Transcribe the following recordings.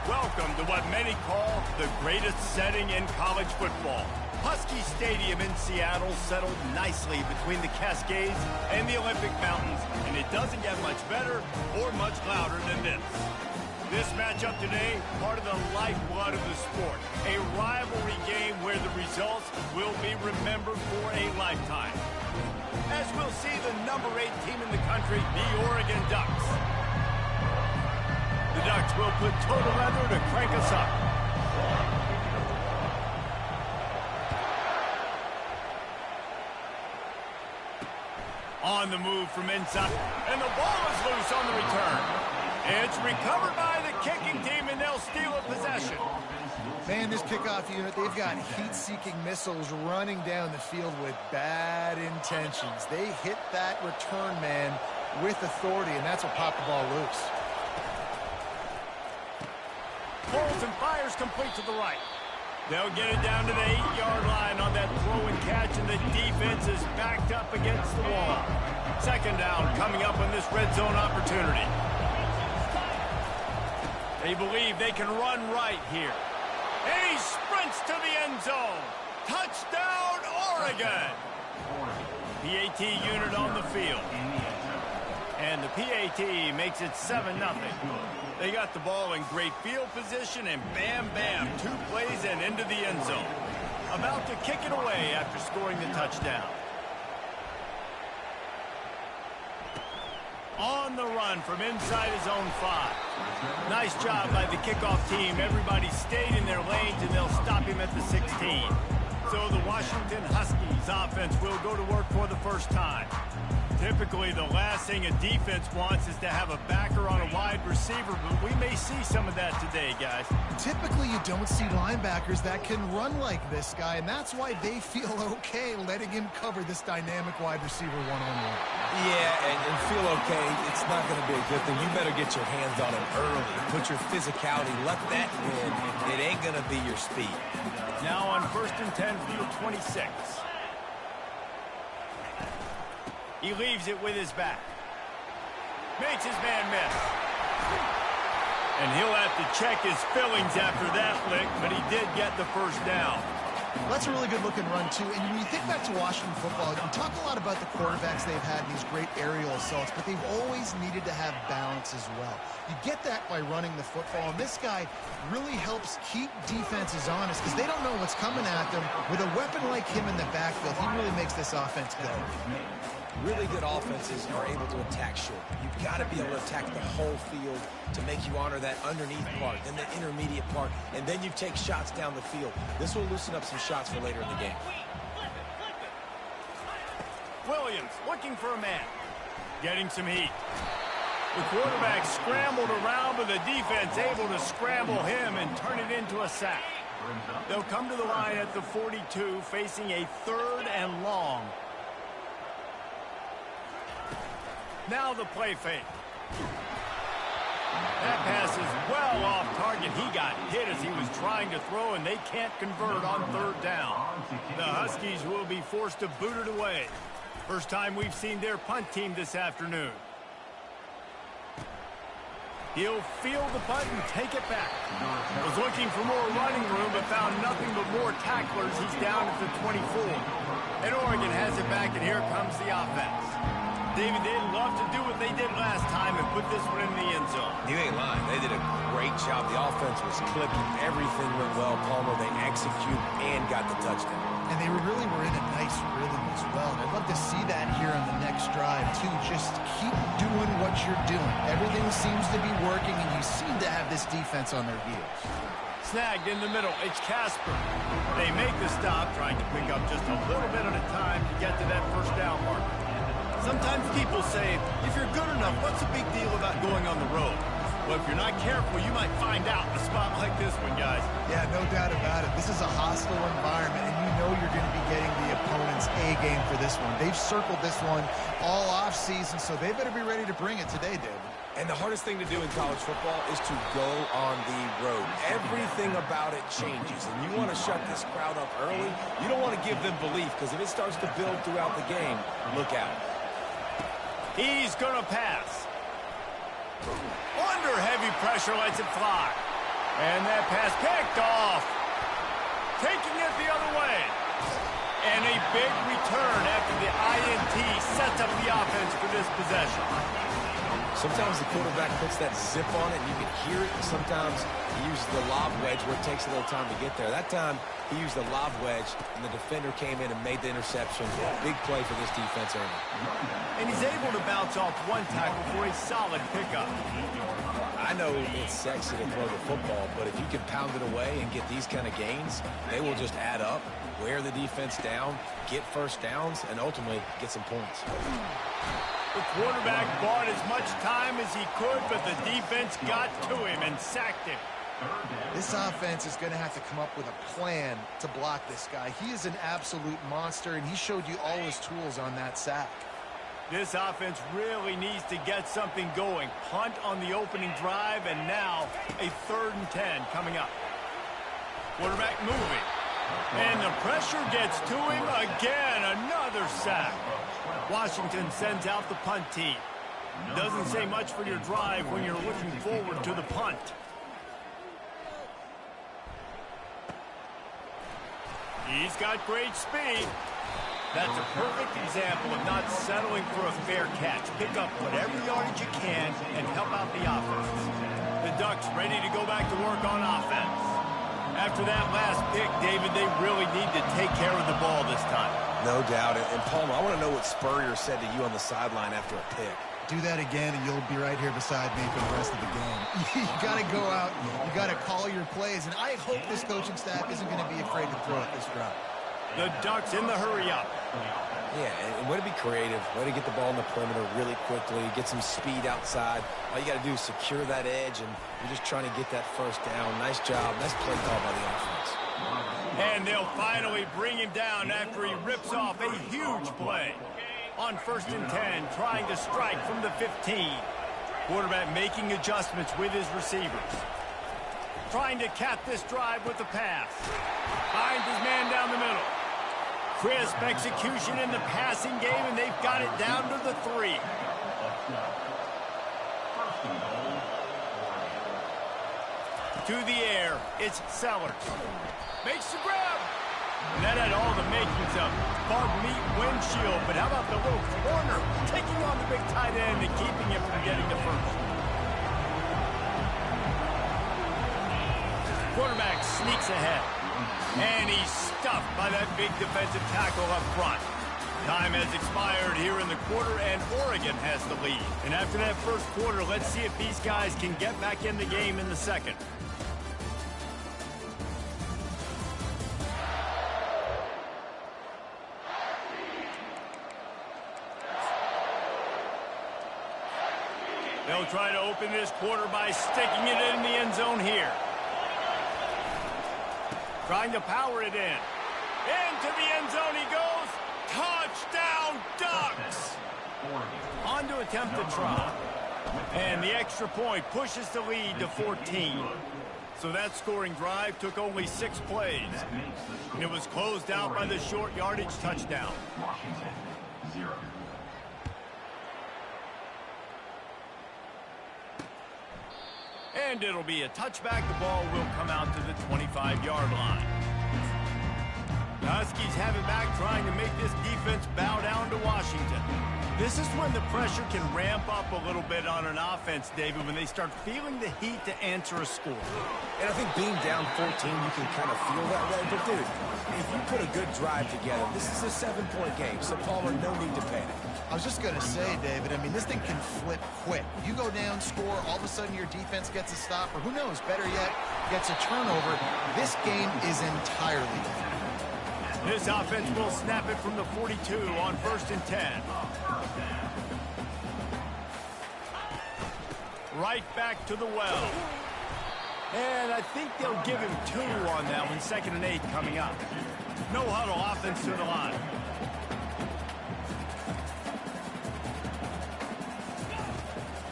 Welcome to what many call the greatest setting in college football. Husky Stadium in Seattle settled nicely between the Cascades and the Olympic Mountains, and it doesn't get much better or much louder than this. This matchup today, part of the lifeblood of the sport, a rivalry game where the results will be remembered for a lifetime. As we'll see the number 8 team in the country, the Oregon Ducks. The Ducks will put total leather to crank us up. On the move from inside, and the ball is loose on the return. It's recovered by the kicking team, and they'll steal a possession. Man, this kickoff unit, they've got heat-seeking missiles running down the field with bad intentions. They hit that return man with authority, and that's what popped the ball loose. Pulls and fires complete to the right. They'll get it down to the 8-yard line on that throw and catch, and the defense is backed up against the wall. Second down coming up on this red zone opportunity. They believe they can run right here. And he sprints to the end zone. Touchdown, Oregon! PAT unit on the field. And the PAT makes it 7-0. They got the ball in great field position, and bam, bam, 2 plays and into the end zone. About to kick it away after scoring the touchdown. On the run from inside his own 5. Nice job by the kickoff team. Everybody stayed in their lanes, and they'll stop him at the 16. So the Washington Huskies offense will go to work for the first time. Typically, the last thing a defense wants is to have a backer on a wide receiver, but we may see some of that today, guys. Typically, you don't see linebackers that can run like this guy, and that's why they feel okay letting him cover this dynamic wide receiver one-on-one. Yeah, and feel okay. It's not going to be a good thing. You better get your hands on him early. Put your physicality. Let that win. It ain't going to be your speed. Now on 1st and 10 from the 26. He leaves it with his back. Makes his man miss. And he'll have to check his fillings after that lick, but he did get the first down. That's a really good-looking run, too. And when you think back to Washington football, you talk a lot about the quarterbacks they've had in these great aerial assaults, but they've always needed to have balance as well. You get that by running the football, and this guy really helps keep defenses honest because they don't know what's coming at them. With a weapon like him in the backfield, he really makes this offense go. Really good offenses are able to attack short. You've got to be able to attack the whole field to make you honor that underneath part, then the intermediate part, and then you take shots down the field. This will loosen up some shots for later in the game. Williams looking for a man. Getting some heat. The quarterback scrambled around, but the defense able to scramble him and turn it into a sack. They'll come to the line at the 42, facing a 3rd and long. Now the play fake. That pass is well off target. He got hit as he was trying to throw, and they can't convert on 3rd down. The Huskies will be forced to boot it away. First time we've seen their punt team this afternoon. He'll field the punt and take it back. Was looking for more running room, but found nothing but more tacklers. He's down at the 24. And Oregon has it back, and here comes the offense. David, they'd love to do what they did last time and put this one in the end zone. You ain't lying. They did a great job. The offense was clicking. Everything went well. Palmer, they executed and got the touchdown. And they really were in a nice rhythm as well. And I'd love to see that here on the next drive, too. Just keep doing what you're doing. Everything seems to be working, and you seem to have this defense on their heels. Snagged in the middle. It's Casper. They make the stop, trying to pick up just a little bit at a time to get to that first down marker. Sometimes people say, if you're good enough, what's the big deal about going on the road? Well, if you're not careful, you might find out in a spot like this one, guys. Yeah, no doubt about it. This is a hostile environment, and you know you're going to be getting the opponent's A game for this one. They've circled this one all offseason, so they better be ready to bring it today, David. And the hardest thing to do in college football is to go on the road. Everything about it changes, and you want to shut this crowd up early. You don't want to give them belief, because if it starts to build throughout the game, look out. He's going to pass. Under heavy pressure, lets it fly. And that pass picked off. Taking it the other way. And a big return after the INT sets up the offense for this possession. Sometimes the quarterback puts that zip on it, and you can hear it. Sometimes he uses the lob wedge where it takes a little time to get there. That time, he used the lob wedge, and the defender came in and made the interception. Big play for this defense early. And he's able to bounce off one tackle for a solid pickup. I know it's sexy to throw the football, but if you can pound it away and get these kind of gains, they will just add up, wear the defense down, get first downs, and ultimately get some points. The quarterback bought as much time as he could, but the defense got to him and sacked him. This offense is going to have to come up with a plan to block this guy. He is an absolute monster, and he showed you all his tools on that sack. This offense really needs to get something going. Punt on the opening drive, and now a 3rd and 10 coming up. Quarterback moving. And the pressure gets to him again. Another sack. Washington sends out the punt team. Doesn't say much for your drive when you're looking forward to the punt. He's got great speed. That's a perfect example of not settling for a fair catch. Pick up whatever yardage you can and help out the offense. The Ducks ready to go back to work on offense. After that last pick, David, they really need to take care of the ball this time. No doubt. And Palmer, I want to know what Spurrier said to you on the sideline after a pick. Do that again, and you'll be right here beside me for the rest of the game. You got to go out. You got to call your plays, and I hope this coaching staff isn't going to be afraid to throw it this drive. The Ducks in the hurry-up. Yeah, and way to be creative, way to get the ball in the perimeter really quickly, get some speed outside. All you got to do is secure that edge, and you're just trying to get that first down. Nice job. Nice play call by the offense. And they'll finally bring him down after he rips off a huge play. On 1st and 10, trying to strike from the 15. Quarterback making adjustments with his receivers. Trying to cap this drive with the pass. Finds his man down the middle. Crisp execution in the passing game, and they've got it down to the 3. To the air, it's Sellers. Makes the grab. And that had all the makings of bug meat windshield, but how about the little corner taking on the big tight end and keeping him from getting the first? Quarterback sneaks ahead, and he's stuffed by that big defensive tackle up front. Time has expired here in the quarter, and Oregon has the lead. And after that first quarter, let's see if these guys can get back in the game in the second. They'll try to open this quarter by sticking it in the end zone here. Trying to power it in. Into the end zone he goes. Touchdown, Ducks! On to attempt the try. And the extra point pushes the lead to 14. So that scoring drive took only 6 plays. And it was closed out by the short yardage touchdown. Washington, 0. And it'll be a touchback. The ball will come out to the 25-yard line. The Huskies have it back, trying to make this defense bow down to Washington. This is when the pressure can ramp up a little bit on an offense, David, when they start feeling the heat to answer a score. And I think being down 14, you can kind of feel that way. But, dude, if you put a good drive together, this is a 7-point game, so Palmer, no need to panic. I was just going to say, David, I mean, this thing can flip quick. You go down, score, all of a sudden your defense gets a stop, or who knows, better yet, gets a turnover. This game is entirely different. This offense will snap it from the 42 on 1st and 10. Right back to the well. And I think they'll give him 2 on that one. 2nd and 8 coming up. No huddle offense to the line.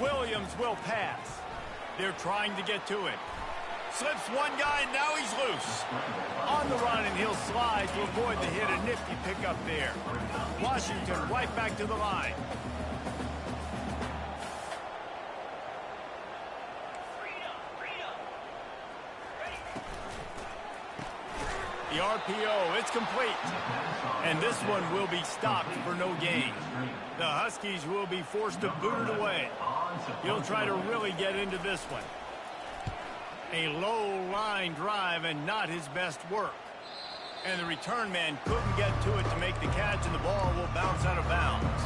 Williams will pass. They're trying to get to it. Slips one guy, now he's loose. On the run, and he'll slide to avoid the hit. A nifty pickup there. Washington right back to the line. The RPO, it's complete. And this one will be stopped for no gain. The Huskies will be forced to boot it away. He'll try to really get into this one. A low line drive and not his best work. And the return man couldn't get to it to make the catch, and the ball will bounce out of bounds.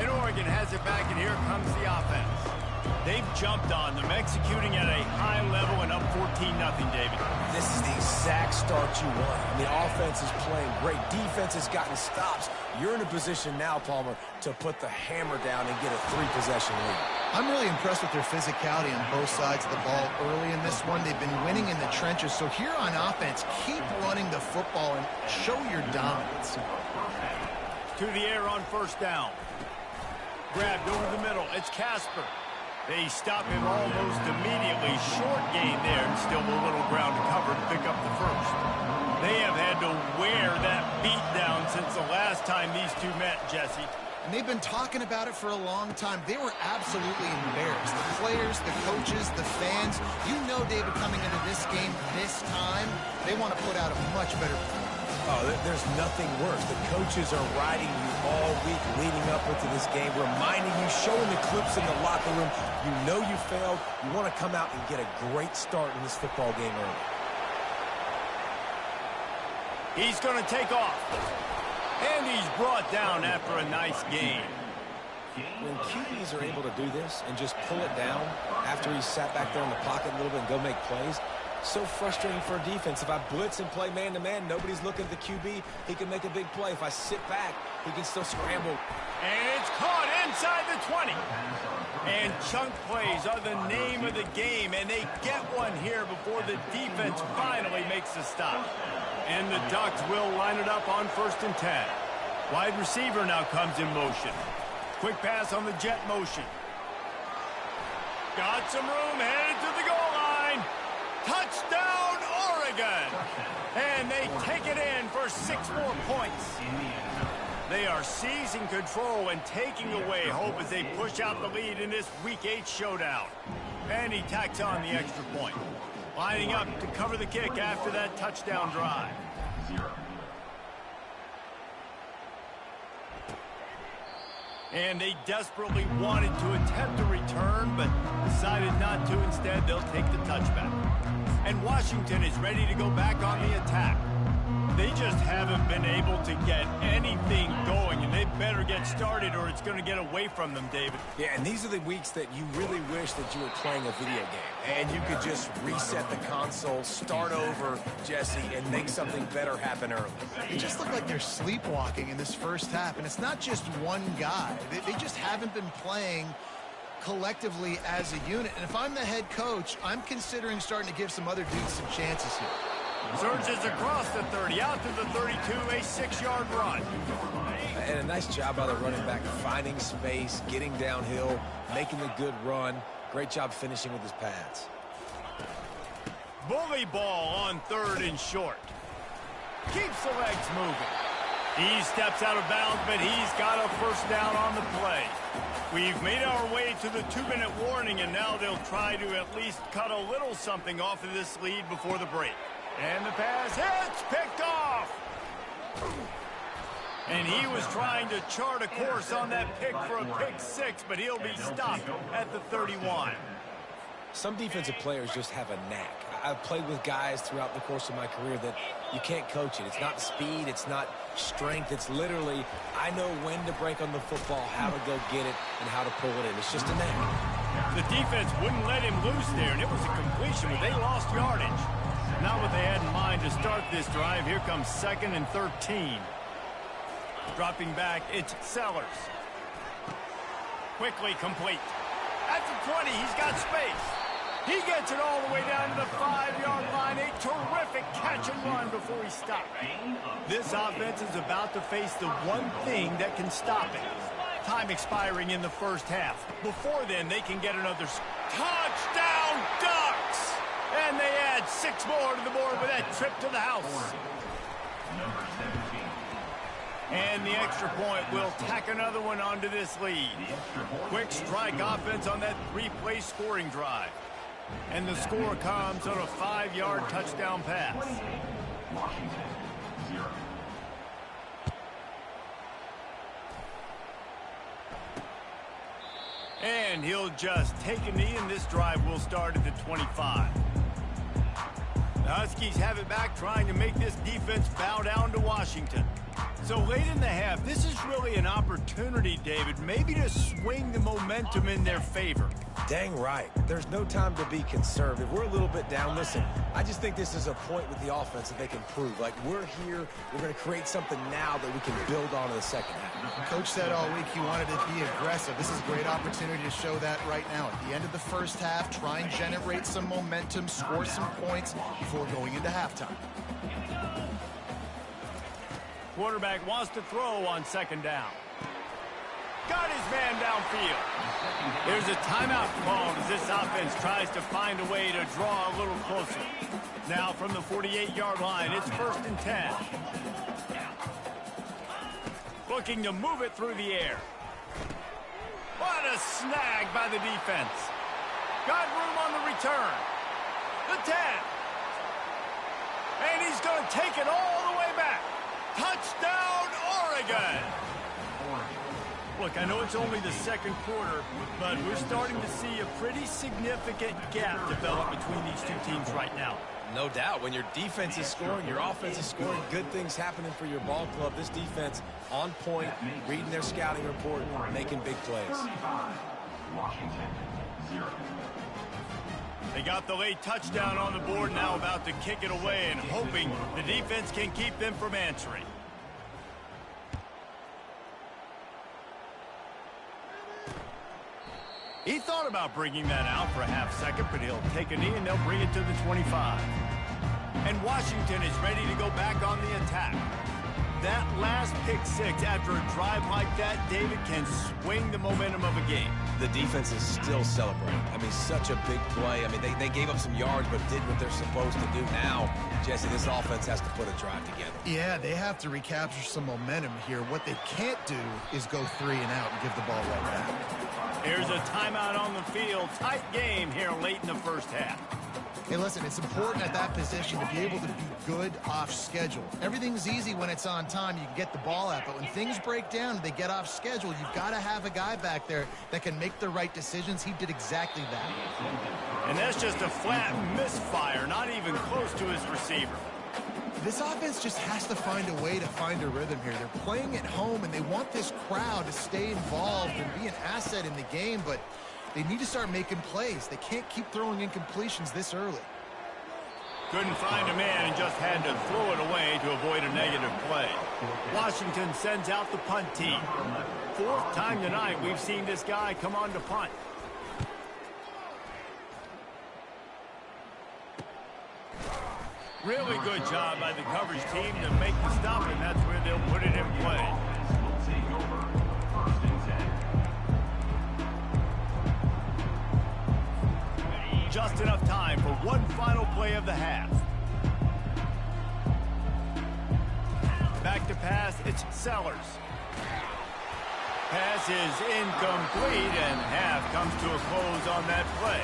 And Oregon has it back, and here comes the offense. They've jumped on them, executing at a high level and up 14-0, David. This is the exact start you want. I mean, offense is playing great. Defense has gotten stops. You're in a position now, Palmer, to put the hammer down and get a 3-possession lead. I'm really impressed with their physicality on both sides of the ball early in this one. They've been winning in the trenches. So here on offense, keep running the football and show your dominance. To the air on first down. Grabbed over the middle. It's Casper. They stop him almost immediately. Short gain there, and still a little ground to cover to pick up the first. They have had to wear that beat down since the last time these two met, Jesse. And they've been talking about it for a long time. They were absolutely embarrassed. The players, the coaches, the fans. You know, David, coming into this game this time, they want to put out a much better performance. Oh, there's nothing worse. The coaches are riding you all week leading up into this game, reminding you, showing the clips in the locker room. You know you failed. You want to come out and get a great start in this football game early. He's going to take off. And he's brought down after a nice gain. When QBs are able to do this and just pull it down after he's sat back there in the pocket a little bit and go make plays, so frustrating for a defense. If I blitz and play man-to-man, nobody's looking at the QB. He can make a big play. If I sit back, he can still scramble. And it's caught inside the 20. And chunk plays are the name of the game, and they get one here before the defense finally makes the stop. And the Ducks will line it up on 1st and 10. Wide receiver now comes in motion. Quick pass on the jet motion. Got some room, headed to the goal line. Touchdown, Oregon! And they take it in for 6 more points. They are seizing control and taking away hope as they push out the lead in this Week 8 showdown. And he tacks on the extra point. Lining up to cover the kick after that touchdown drive. And they desperately wanted to attempt a return, but decided not to. Instead, they'll take the touchback. And Washington is ready to go back on the attack. They just haven't been able to get anything going, and they better get started or it's going to get away from them, David. Yeah, and these are the weeks that you really wish that you were playing a video game, and you could just reset the console, start over, Jesse, and make something better happen early. It just looked like they're sleepwalking in this first half, and it's not just one guy. They just haven't been playing collectively as a unit. And if I'm the head coach, I'm considering starting to give some other dudes some chances here. Surges across the 30, out to the 32, a 6-yard run. And a nice job by the running back, finding space, getting downhill, making a good run. Great job finishing with his pads. Bully ball on 3rd and short. Keeps the legs moving. He steps out of bounds, but he's got a first down on the play. We've made our way to the 2-minute warning, and now they'll try to at least cut a little something off of this lead before the break. And the pass hits, picked off. And he was trying to chart a course on that pick for a pick 6, but he'll be stopped at the 31. Some defensive players just have a knack. I've played with guys throughout the course of my career that you can't coach it. It's not speed, it's not strength. It's literally, I know when to break on the football, how to go get it, and how to pull it in. It's just a knack. The defense wouldn't let him loose there, and it was a completion, but they lost yardage. Not what they had in mind to start this drive. Here comes 2nd and 13. Dropping back, it's Sellers. Quickly complete. At the 20, he's got space. He gets it all the way down to the 5-yard line. A terrific catch and run before he stopped. This offense is about to face the one thing that can stop it. Time expiring in the first half. Before then, they can get another touchdown Ducks! And they add 6 more to the board with that trip to the house. And the extra point will tack another one onto this lead. Quick strike offense on that 3-play scoring drive. And the score comes on a 5-yard touchdown pass. Washington, 0. And he'll just take a knee, and this drive will start at the 25. The Huskies have it back, trying to make this defense bow down to Washington. So late in the half, this is really an opportunity, David, maybe to swing the momentum in their favor. Dang right. There's no time to be conservative. We're a little bit down. Listen, I just think this is a point with the offense that they can prove. Like, we're here, we're going to create something now that we can build on in the second half. Coach said all week he wanted to be aggressive. This is a great opportunity to show that right now. At the end of the first half, try and generate some momentum, score some points before going into halftime. Quarterback wants to throw on second down. Got his man downfield. There's a timeout called as this offense tries to find a way to draw a little closer. Now from the 48-yard line, it's 1st and 10. Looking to move it through the air. What a snag by the defense. Got room on the return. The 10. And he's going to take it all the way back. Touchdown, Oregon! Look, I know it's only the second quarter, but we're starting to see a pretty significant gap develop between these two teams right now. No doubt. When your defense is scoring, your offense is scoring, good things happening for your ball club. This defense on point, reading their scouting report, making big plays. 35, Washington, 0. They got the late touchdown on the board, now about to kick it away and hoping the defense can keep them from answering. He thought about bringing that out for a half second, but he'll take a knee and they'll bring it to the 25. And Washington is ready to go back on the attack. That last pick six after a drive like that, David, can swing the momentum of a game. The defense is still celebrating. I mean, such a big play. I mean, they gave up some yards, but did what they're supposed to do. Now, Jesse, this offense has to put a drive together. Yeah, they have to recapture some momentum here. What they can't do is go 3 and out and give the ball right back. Here's a timeout on the field. Tight game here late in the first half. Hey, listen, it's important at that position to be able to be good off schedule. Everything's easy when it's on time. You can get the ball out, but when things break down and they get off schedule, you've got to have a guy back there that can make the right decisions. He did exactly that. And that's just a flat misfire, not even close to his receiver. This offense just has to find a way to find a rhythm here. They're playing at home, and they want this crowd to stay involved and be an asset in the game, but they need to start making plays. They can't keep throwing incompletions this early. Couldn't find a man and just had to throw it away to avoid a negative play. Washington sends out the punt team. 4th time tonight we've seen this guy come on to punt. Really good job by the coverage team to make the stop, and that's where they'll put it in play. Take over, 1st and 10. Just enough time for one final play of the half. Back to pass, it's Sellers. Pass is incomplete, and half comes to a close on that play.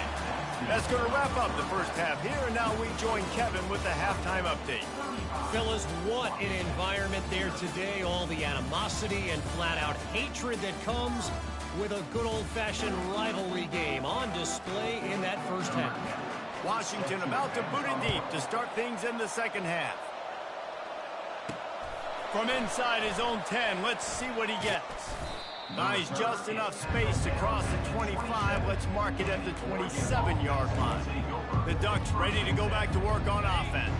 That's going to wrap up the first half here, and now we join Kevin with the halftime update. Fellas, what an environment there today. All the animosity and flat-out hatred that comes with a good old-fashioned rivalry game on display in that first half. Washington about to boot it deep to start things in the second half. From inside his own 10, let's see what he gets. Buys just enough space to cross the 25. Let's mark it at the 27-yard line. The Ducks ready to go back to work on offense.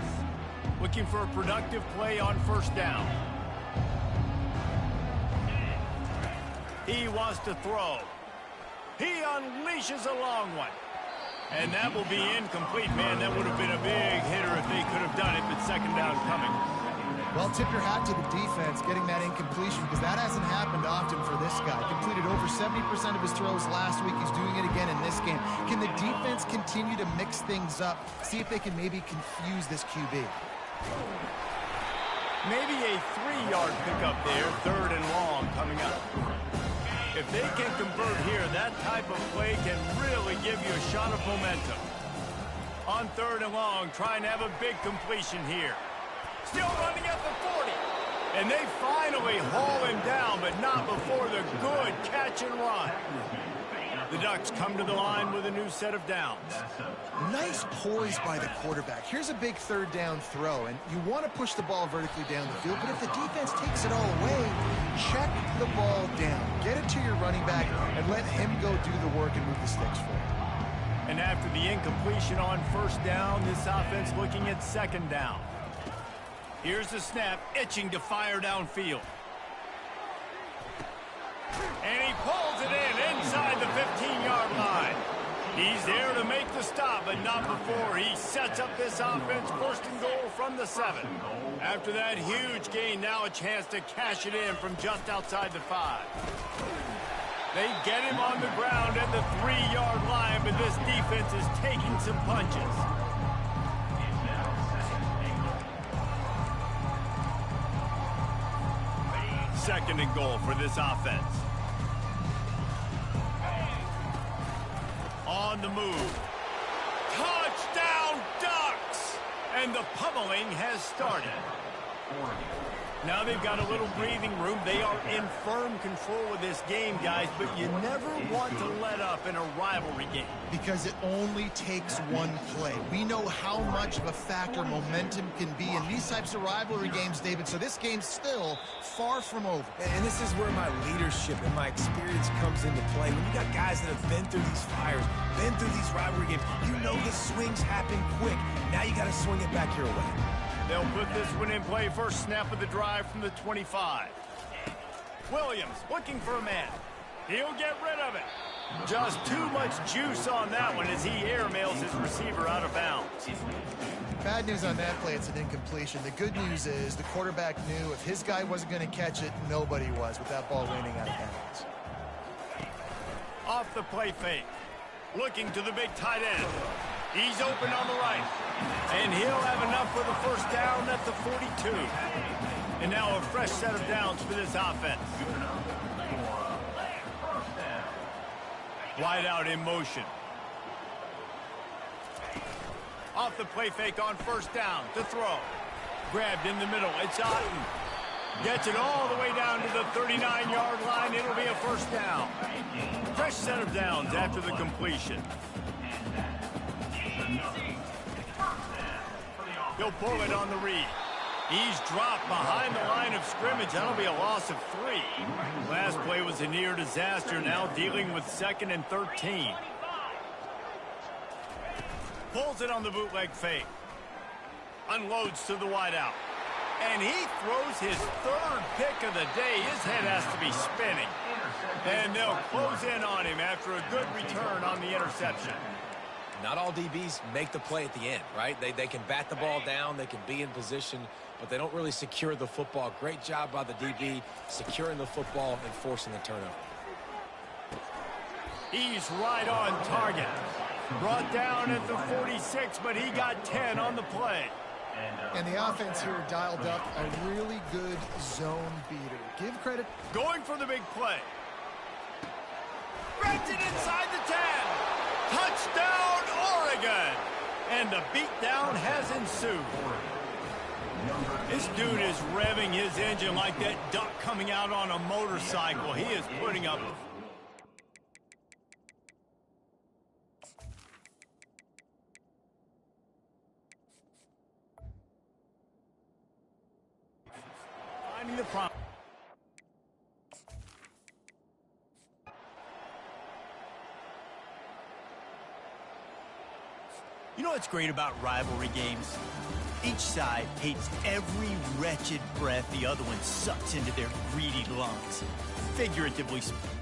Looking for a productive play on first down. He wants to throw. He unleashes a long one. And that will be incomplete. Man, that would have been a big hitter if they could have done it, but second down coming. Well, tip your hat to the defense getting that incompletion, because that hasn't happened often for this guy. Completed over 70% of his throws last week. He's doing it again in this game. Can the defense continue to mix things up? See if they can maybe confuse this QB. Maybe a 3-yard pickup there, 3rd and long coming up. If they can convert here, that type of play can really give you a shot of momentum. On 3rd and long, trying to have a big completion here. Still running at the 40. And they finally haul him down, but not before the good catch and run. The Ducks come to the line with a new set of downs. Nice poise by the quarterback. Here's a big third down throw, and you want to push the ball vertically down the field, but if the defense takes it all away, check the ball down. Get it to your running back and let him go do the work and move the sticks for you. And after the incompletion on first down, this offense looking at second down. Here's the snap, itching to fire downfield. And he pulls it in inside the 15-yard line. He's there to make the stop, but not before he sets up this offense first and goal from the 7. After that huge gain, now a chance to cash it in from just outside the 5. They get him on the ground at the 3-yard line, but this defense is taking some punches. Second and goal for this offense. On the move. Touchdown, Ducks! And the pummeling has started. Now they've got a little breathing room. They are in firm control of this game, guys, but you never want to let up in a rivalry game. Because it only takes one play. We know how much of a factor momentum can be in these types of rivalry games, David, so this game's still far from over. And this is where my leadership and my experience comes into play. When you got guys that have been through these fires, been through these rivalry games, you know the swings happen quick. Now you got to swing it back your way. They'll put this one in play. First snap of the drive from the 25. Williams looking for a man. He'll get rid of it. Just too much juice on that one as he airmails his receiver out of bounds. Bad news on that play, it's an incompletion. The good news is the quarterback knew if his guy wasn't going to catch it, nobody was with that ball landing out of bounds. Off the play fake. Looking to the big tight end. He's open on the right. And he'll have enough for the first down at the 42. And now a fresh set of downs for this offense. Wide out in motion. Off the play fake on first down to throw. Grabbed in the middle. It's Otten. Gets it all the way down to the 39-yard line. It'll be a first down. Fresh set of downs after the completion. He'll pull it on the read. He's dropped behind the line of scrimmage. That'll be a loss of 3. Last play was a near disaster. Now dealing with 2nd and 13. Pulls it on the bootleg fake. Unloads to the wideout. And he throws his 3rd pick of the day. His head has to be spinning. And they'll close in on him after a good return on the interception. Not all DBs make the play at the end, right? They can bat the ball down, they can be in position, but they don't really secure the football. Great job by the DB securing the football and forcing the turnover. He's right on target. Brought down at the 46, but he got 10 on the play. And the offense here dialed up a really good zone beater. Give credit. Going for the big play. Grabs it inside the 10. Touchdown, Oregon! And the beatdown has ensued. This dude is revving his engine like that duck coming out on a motorcycle. He is putting up finding the problem. You know what's great about rivalry games? Each side hates every wretched breath the other one sucks into their greedy lungs. Figuratively speaking.